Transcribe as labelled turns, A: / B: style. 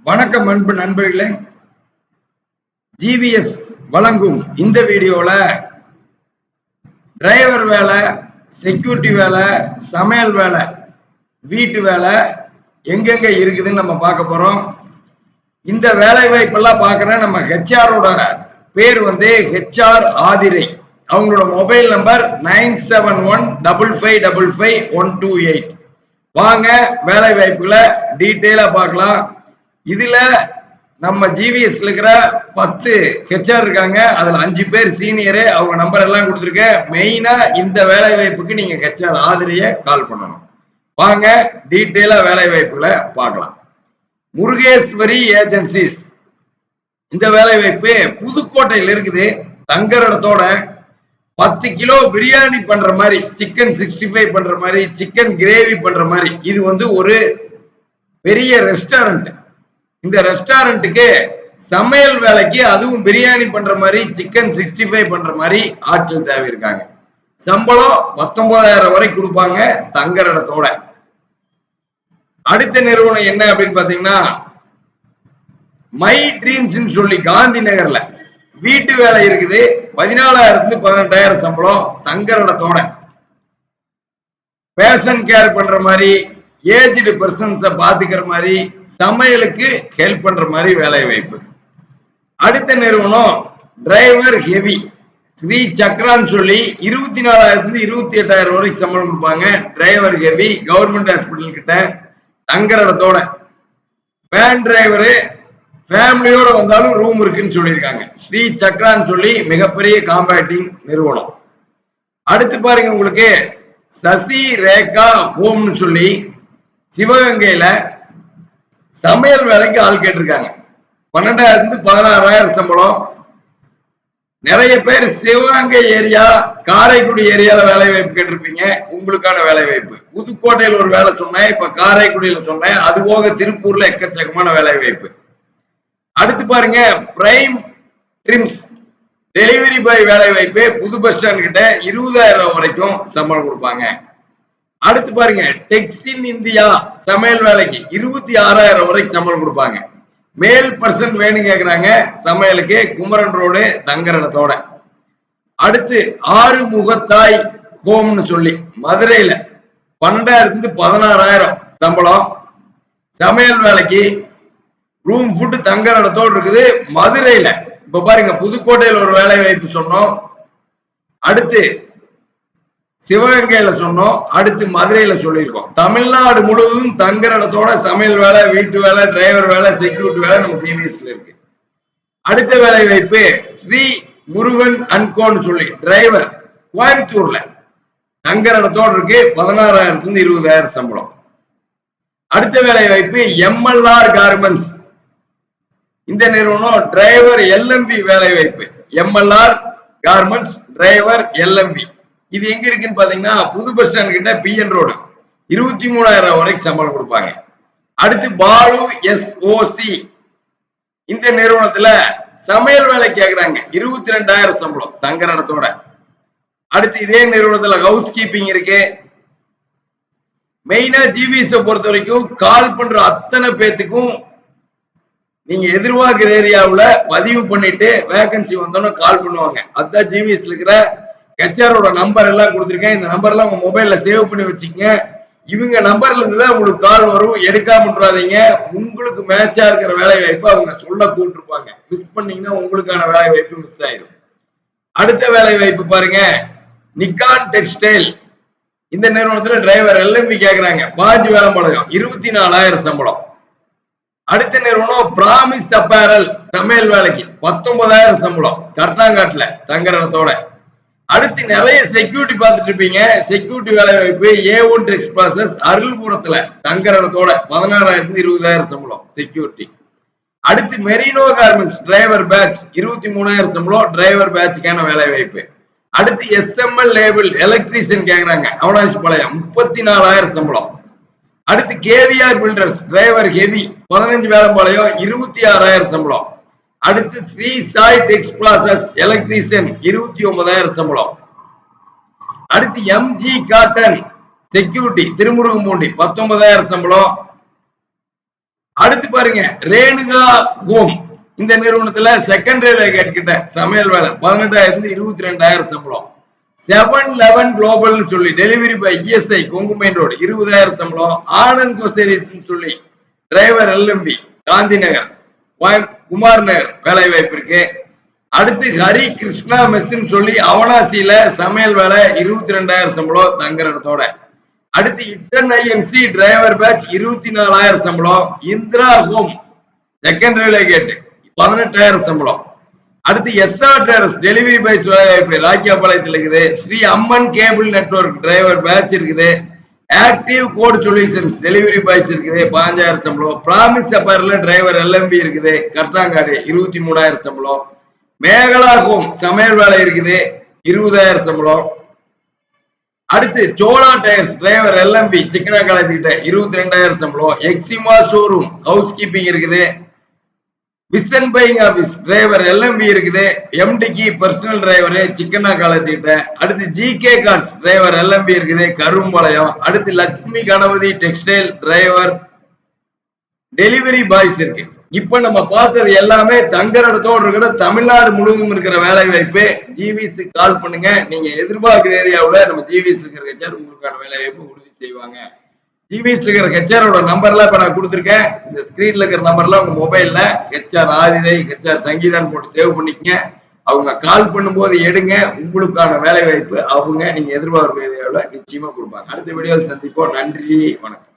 A: வணக்கம் அன்பு நண்பர்களே. ஜிவிஎஸ் வழங்கும் இந்த வீடியோல டிரைவர் வேலை, செக்யூரிட்டி வேலை, சமையல் வேலை, வீட்டு வேலை எங்கெங்க இருக்குதுன்னு நம்ம பார்க்க போறோம். இந்த வேலை வாய்ப்பெல்லாம் பார்க்குற நம்ம ஹெச்ஆரோட பேர் ஹெச்ஆர் ஆதிரை. அவங்களோட மொபைல் நம்பர் 9715555128. வாங்க வேலை வாய்ப்புகளை டீட்டெயிலா பார்க்கலாம். இதுல நம்ம ஜிவிஎஸ்ல இருக்கிற 10 ஹெச்ஆர் இருக்காங்க. அதுல 5 பேர் சீனியரு. அவங்க நம்பர் எல்லாம் கொடுத்துருக்கேன். மெயினா இந்த வேலை வாய்ப்புக்கு நீங்க ஹெச்ஆர் ஆதிரிய கால் பண்ணணும். வாங்க டீட்டெயிலா வேலை வாய்ப்புகளை பார்க்கலாம். முருகேஸ்வரி ஏஜென்சிஸ் இந்த வேலை வாய்ப்பு புதுக்கோட்டையில் இருக்குது. தங்குற இடத்தோட 10 கிலோ பிரியாணி பண்ற மாதிரி, சிக்கன் 65 பண்ற மாதிரி, சிக்கன் கிரேவி பண்ற மாதிரி, இது ஒரு பெரிய ரெஸ்டாரண்ட். இந்த ரெஸ்டாரண்ட்டுக்கு சமையல் வேலைக்கு, அதுவும் பிரியாணி பண்ற மாதிரி, சிக்கன் 65 பண்ற மாதிரி ஆட்கள் தேவை இருக்காங்க. சம்பளம் 19,000 வரை கொடுப்பாங்க தங்குற இடத்தோட. அடுத்த நிறுவனம் என்ன அப்படின்னு பாத்தீங்கன்னா, மை ட்ரீம்ஸ் சொல்லி காந்தி நகர்ல வீட்டு வேலை இருக்குது. 14,000 18,000 சம்பளம் தங்குற இடத்தோட. பேஷன் கேர் பண்ற மாதிரி, ஏஜ்டு பர்சன்ஸ பாத்துக்கிற மாதிரி, சமையலுக்கு ஹெல்ப் பண்ற மாதிரி வேலை வாய்ப்பு. அடுத்த நிறுவனம் டிரைவர் ஹெவி ஸ்ரீ சக்ரான்னு சொல்லி 24,000 28,000 வரைக்கும் சம்பளம் கொடுப்பாங்க. டிரைவர் ஹெவி, கவர்மெண்ட் ஹாஸ்பிட்டல் கிட்ட தங்குற இடத்தோட. வேன் டிரைவரு ஃபேமிலியோட வந்தாலும் ரூம் இருக்குன்னு சொல்லியிருக்காங்க. ஸ்ரீ சக்ரான்னு சொல்லி மிகப்பெரிய காம்பேக்டிங் நிறுவனம். அடுத்து பாருங்க, உங்களுக்கு சசி ரேகா ஹோம்னு சொல்லி சிவகங்கையில சமையல் வேலைக்கு ஆள் கேட்டிருக்காங்க. 12,000 16,000 சம்பளம். நிறைய பேர் சிவகங்கை ஏரியா, காரைக்குடி ஏரியால வேலை வாய்ப்பு கேட்டிருப்பீங்க. உங்களுக்கான வேலை வாய்ப்பு. புதுக்கோட்டையில் ஒரு வேலை சொன்னேன், இப்ப காரைக்குடியில சொன்னேன். அது போக திருப்பூர்ல எக்கச்சக்கமான வேலை வாய்ப்பு. அடுத்து பாருங்க, பிரைம் ட்ரிம்ஸ் டெலிவரி பாய் வேலை வாய்ப்பு. புது பஸ் ஸ்டாண்ட் கிட்ட 20,000 வரைக்கும் சம்பளம் கொடுப்பாங்க. அடுத்து பாருங்க, டெக்ஸின் இந்தியா சமையல் வேலைக்கு 26,000 வரைக்கும் சம்பளம் கொடுப்பாங்க. மேல் பர்சன் வேணும் கேக்குறாங்க சமையலுக்கு. குமரன் ரோடு தங்குற இடத்தோட. அடுத்து ஆறுமுகத்தாய் ஹோம்னு சொல்லி மதுரையில 12,000 16,000 சம்பளம். சமையல் வேலைக்கு, ரூம் ஃபுட் தங்குற இடத்தோடு இருக்குது மதுரையில. இப்ப பாருங்க, புதுக்கோட்டையில் ஒரு வேலை வாய்ப்பு சொன்னோம், அடுத்து சிவகங்கையில சொன்னோம், அடுத்து மதுரையில சொல்லியிருக்கோம். தமிழ்நாடு முழுவதும் தங்குற இடத்தோட சமையல் வேலை, வீட்டு வேலை, டிரைவர் வேலை, செக்யூரிட்டி வேலை நம்ம ஜிவிஎஸ்ல இருக்கு. அடுத்த வேலை வாய்ப்பு ஸ்ரீ முருகன் அன்கோன்னு சொல்லி டிரைவர் கோயம்புத்தூர்ல தங்குற இடத்தோடு இருக்கு. 16,000 20,000 சம்பளம். அடுத்த வேலை வாய்ப்பு எம்எல்ஆர் கார்மெண்ட்ஸ். இந்த நிறுவனம் டிரைவர் எல்எம்பி வேலை வாய்ப்பு. MLR garments driver LMB. இது எங்க இருக்குன்னு பாத்தீங்கன்னா, புது பஸ் ஸ்டாண்ட் கிட்ட பிஎன் ரோடு. 23,000 வரைக்கும் சம்பளம் கொடுப்பாங்க. அடுத்து பாலு எஸ்ஓசி. இந்த நிறுவனத்துல சமையல் வேலை கேக்குறாங்க. 22,000 சம்பளம் தங்குற இடத்தோட. அடுத்து இதே நிறுவனத்துல ஹவுஸ் கீப்பிங் இருக்கு. மெயினா ஜிவிஎஸ் பொறுத்த வரைக்கும் கால் பண்ற அத்தனை பேத்துக்கும் நீங்க எதிர்பார்க்கிற ஏரியாவுல பதிவு பண்ணிட்டு வேகன்சி வந்தோன்னு கால் பண்ணுவாங்க. அதுதான் ஜிவிஎஸ்ல இருக்கிற ஹெச்ஆரோட நம்பர் எல்லாம் கொடுத்துருக்கேன். இந்த நம்பர் எல்லாம் உங்க மொபைல்ல சேவ் பண்ணி வச்சுக்கங்க. இவங்க நம்பர்ல இருந்து தான் உங்களுக்கு கால் வரும். எடுக்காம விட்டுறாதீங்க. உங்களுக்கு மேட்சா இருக்கிற வேலை வாய்ப்பு அவங்க சொல்ல கூப்பிட்டுருப்பாங்க. மிஸ் பண்ணீங்கன்னா உங்களுக்கான வேலை வாய்ப்பு மிஸ் ஆயிடும். அடுத்த வேலை வாய்ப்பு பாருங்க, நிக்கான் டெக்ஸ்டைல். இந்த நிறுவனத்துல டிரைவர் எல்எம்பி கேக்குறாங்க. பாஜ் வேலைப்பாளையம் 24,000 சம்பளம். அடுத்த நிறுவனம் பிராமிஸ் அப்பேரல் சமையல் வேலைக்கு 19,000 சம்பளம் கர்நாங்காட்டுல தங்குற இடத்தோட. அடுத்து நிறைய செக்யூரிட்டி பார்த்துட்டு இருப்பீங்க. செக்யூரிட்டி வேலை வாய்ப்பு A1 டெக்ஸ் ப்ராசஸ் அருள்புரத்துல தங்குற இடத்தோட 16,000 20,000 சம்பளம் செக்யூரிட்டி. அடுத்து மெரினோ கார்மெண்ட்ஸ் டிரைவர் பேட்ச் 23,000 சம்பளம். டிரைவர் பேட்சுக்கான வேலை வாய்ப்பு. அடுத்து எஸ்எம்எல் லேபிள் எலக்ட்ரீஷியன் கேக்குறாங்க. அவனாசிபாளையம் 34,000 சம்பளம். அடுத்து KVR builders driver heavy 15 Velampalayam 26,000 சம்பளம். அடுத்து ஸ்ரீ சாய் டெக்ஸ் ப்ராசஸ் எலக்ட்ரீஷியன் 29,000 சம்பளம். அடுத்து எம்ஜி காட்டன் செக்யூரிட்டி திருமுருகம்பூண்டி 19,000 சம்பளம். அடுத்து பாருங்க ரேணுகா ஹோம். இந்த நிறுவனத்துல செகண்டரி கேட் கிட்ட சமையல் வேலை 18,000 22,000 சம்பளம். 7-11 குளோபல் சொல்லி delivery by ESI Kongu main road 20,000 சம்பளம். ஆனந்த் கோசரிஸ் சொல்லி டிரைவர் எல்எம்பி காந்தி நகர் குமார் நகர் வேலை வாய்ப்பு இருக்கு. அடுத்து ஹரி கிருஷ்ணா மெஸ்ன்னு சொல்லி அவனாசியில சமையல் வேலை 22,000 சம்பளம் தங்குற இடத்தோட. அடுத்து இட்டன் ஐஎன்சி டிரைவர் பேட்ச் 24,000 சம்பளம். இந்திரா ஹோம் செகண்டரி கேட் 18,000 சம்பளம். அடுத்து எஸ்ஆர் டிரைவர்ஸ் டெலிவரி பைஸ் வேலை வாய்ப்பு ராக்கியாபாளையத்தில் இருக்குது. Sri Amman cable network driver batch இருக்குது. Active code solutions delivery boys இருக்குது 15,000 சம்பளம். பிராமிஸ் அப்பர்ல டிரைவர் எல்எம்பி இருக்குது கர்த்தாங்காடு 23,000 சம்பளம். மேகலா ஹோம் சமையல் வேலை இருக்குது 20,000 சம்பளம். அடுத்து Sola tyres driver LMV Chikkanna college கிட்ட 22,000 சம்பளம். எக்ஸிமா ஷோரூம் ஹவுஸ் கீப்பிங் இருக்குது. Vision buying office driver LMV இருக்குது. எம்டிக்கு பர்சனல் டிரைவர் சிக்கனா காலேஜ் கிட்ட. அடுத்து ஜிகே கார்ஸ் டிரைவர் எல்எம்பி இருக்குது கரும்பாளையம். அடுத்து Lakshmi Ganapathi textile driver delivery boys இருக்கு. இப்ப நம்ம பார்த்தது எல்லாமே தங்குற இடத்தோடு இருக்கிற தமிழ்நாடு முழுவதும் இருக்கிற வேலை வாய்ப்பு. ஜிவிசி கால் பண்ணுங்க. நீங்க எதிர்பார்க்கிற ஏரியாவில் நம்ம ஜிவிசி இருக்கிற கட்சியார் உங்களுக்கான வேலை வாய்ப்பு உறுதி செய்வாங்க. ஜிவிஎஸ் இருக்கிற ஹெச்ஆரோட நம்பர்லாம் இப்ப நான் கொடுத்துருக்கேன். இந்த ஸ்கிரீன்ல இருக்கிற நம்பர்லாம் உங்க மொபைல்ல ஹெச்ஆர் ஆதிரை ஹெச்ஆர் சங்கீதான் போட்டு சேவ் பண்ணிக்கங்க. அவங்க கால் பண்ணும்போது எடுங்க. உங்களுக்கான வேலை வாய்ப்பு அவங்க நீங்க எதிர்பார்ப்பு நிச்சயமா கொடுப்பாங்க. அடுத்த வீடியோவில் சந்திப்போம். நன்றி, வணக்கம்.